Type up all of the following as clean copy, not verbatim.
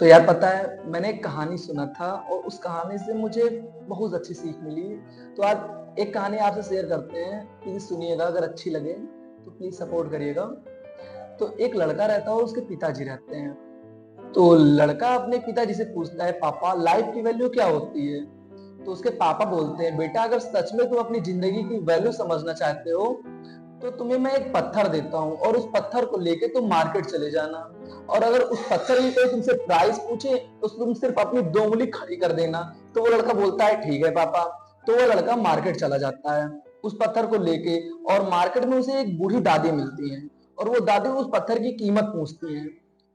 तो यार पता है मैंने एक कहानी सुना था और उस कहानी से मुझे बहुत अच्छी सीख मिली। तो आज एक कहानी आपसे शेयर करते हैं, प्लीज सुनिएगा, अगर अच्छी लगे तो प्लीज सपोर्ट करिएगा। तो एक लड़का रहता है और उसके पिताजी रहते हैं। तो लड़का अपने पिताजी से पूछता है, पापा लाइफ की वैल्यू क्या होती है? तो उसके पापा बोलते हैं, बेटा अगर सच में तुम अपनी जिंदगी की वैल्यू समझना चाहते हो तो तुम्हें मैं एक पत्थर देता हूँ और उस पत्थर को लेके तुम मार्केट चले जाना। और अगर उस पत्थर की कोई तुमसे प्राइस पूछे तो तुम सिर्फ अपनी 2 उंगली खड़ी कर देना। तो वो लड़का बोलता है ठीक है पापा। तो वो लड़का मार्केट चला जाता है उस पत्थर को लेके। और मार्केट में उसे एक बूढ़ी दादी मिलती है और वो दादी उस पत्थर की कीमत पूछती है।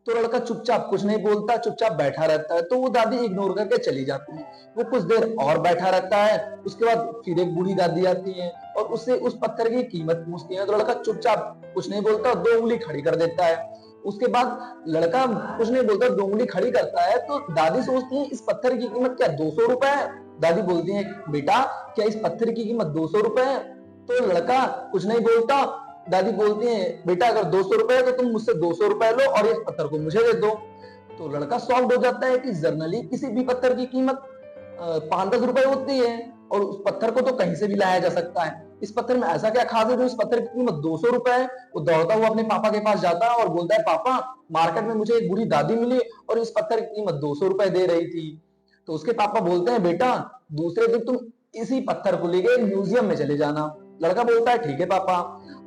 तो लड़का चुपचाप कुछ नहीं बोलता, चुपचाप बैठा रहता है। तो वो दादी इग्नोर करके चली जाती है। वो कुछ देर और बैठा रहता है, उसके बाद फिर एक बूढ़ी दादी आती है और उससे उस पत्थर की कीमत पूछती है। तो लड़का चुपचाप कुछ नहीं बोलता, 2 उंगली खड़ी कर देता है। उसके बाद लड़का कुछ नहीं बोलता, 2 उंगली खड़ी करता है। तो दादी सोचती है इस पत्थर की कीमत क्या 200 रुपए है? दादी बोलती है, बेटा क्या इस पत्थर की कीमत 200 रुपए है? तो लड़का कुछ नहीं बोलता। दादी बोलती है, बेटा अगर 200 रुपए है तो तुम मुझसे 200 रुपए लो और इस पत्थर को मुझे दे दो। तो लड़का शॉक्ड हो जाता है कि जर्नली किसी भी पत्थर की कीमत 5-10 रुपए होती है और उस पत्थर को तो कहीं से भी लाया जा सकता है। इस पत्थर में ऐसा क्या खास है जो इस पत्थर की कीमत 200 रुपए है? वो दौड़ता हुआ अपने पापा के पास जाता है और बोलता है, पापा मार्केट में मुझे एक बूढ़ी दादी मिली और इस पत्थर की कीमत 200 रुपए दे रही थी। तो उसके पापा बोलते हैं, बेटा दूसरे दिन तुम इसी पत्थर को लेके म्यूजियम में चले जाना। लड़का बोलता है ठीक है पापा।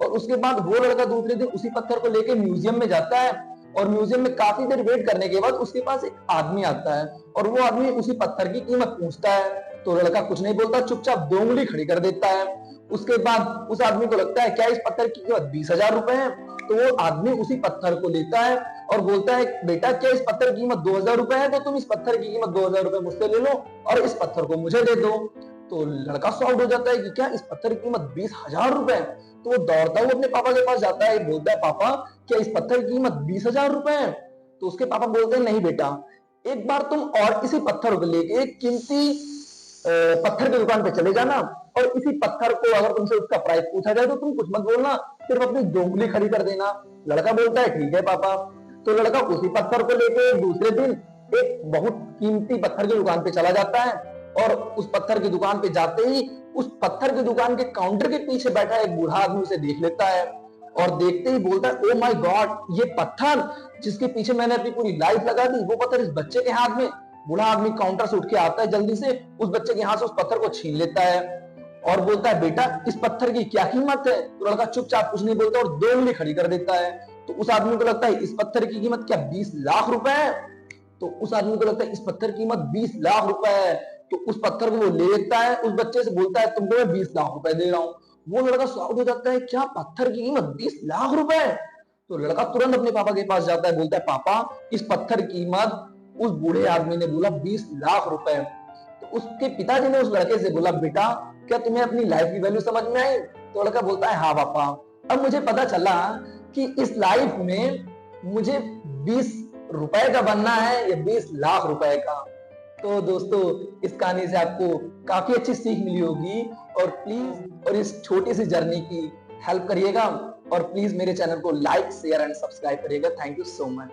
और उसके बाद वो लड़का दूसरे दिन उसी पत्थर को लेके म्यूजियम में जाता है और म्यूजियम में काफी देर वेट करने के बाद उसके पास एक आदमी आता है और वो आदमी उसी पत्थर की कीमत पूछता है। तो लड़का कुछ नहीं बोलता, चुपचाप 2 उंगली खड़ी कर देता है। उसके बाद उस आदमी को लगता है क्या इस पत्थर की कीमत 20,000 रुपए है? तो वो आदमी उसी पत्थर को लेता है और बोलता है, बेटा क्या इस पत्थर की कीमत 2,000 रुपए है? तो तुम इस पत्थर की कीमत 2,000 रुपए मुझसे ले लो और इस पत्थर को मुझे दे दो। तो लड़का शॉक्ड हो जाता है कि क्या इस पत्थर की कीमत 20,000 रुपए है? तो वो दौड़ता हुआ अपने पापा के पास जाता है, बोलता है, पापा क्या इस पत्थर की कीमत 20,000 रुपए है? तो उसके पापा बोलते हैं, नहीं बेटा, एक बार तुम और इसी पत्थर को लेके एक कीमती पत्थर की दुकान पे चले जाना और इसी पत्थर को अगर तुमसे उसका प्राइस पूछा जाए तो तुम कुछ मत बोलना, सिर्फ अपनी 2 उंगली खड़ी कर देना। लड़का बोलता है ठीक है पापा। तो लड़का उसी पत्थर को लेके दूसरे दिन एक बहुत कीमती पत्थर की दुकान पे चला जाता है और उस पत्थर की दुकान पे जाते ही उस पत्थर की दुकान के काउंटर के पीछे बैठा एक बूढ़ा आदमी उसे देख लेता है और देखते ही बोलता है, ओ माय गॉड, ये पत्थर जिसके पीछे मैंने अपनी पूरी लाइफ लगा दी, वो पत्थर इस बच्चे के हाथ में। बूढ़ा आदमी काउंटर से उठ के आता है जल्दी से, उस बच्चे के हाथ से उस पत्थर को छीन लेता है और बोलता है, बेटा इस पत्थर की क्या कीमत है? तो लड़का चुपचाप कुछ नहीं बोलता और 2 उंगली खड़ी कर देता है। तो उस आदमी को लगता है इस पत्थर की कीमत क्या 20 लाख रुपए है? तो उस आदमी को लगता है इस पत्थर की कीमत 20 लाख रुपए है। तो उस पत्थर को वो ले लेता है, उस बच्चे से बोलता है, तुमको मैं 20 लाख रुपए दे रहा हूँ। वो लड़का शॉक हो जाता है, क्या पत्थर की कीमत 20 लाख रुपए है? तो लड़का तुरंत अपने पापा के पास जाता है, बोलता है, पापा इस पत्थर की कीमत उस बूढ़े आदमी ने बोला 20 लाख रुपए। तो उसके पिताजी ने उस लड़के से बोला, बेटा क्या तुम्हें अपनी लाइफ की वैल्यू समझ में आई? तो लड़का बोलता है, हाँ पापा, अब मुझे पता चला कि इस लाइफ में मुझे 20 रुपए का बनना है या 20 लाख रुपए का। तो दोस्तों इस कहानी से आपको काफी अच्छी सीख मिली होगी और प्लीज और इस छोटी सी जर्नी की हेल्प करिएगा और प्लीज मेरे चैनल को लाइक शेयर एंड सब्सक्राइब करिएगा। Thank you so much.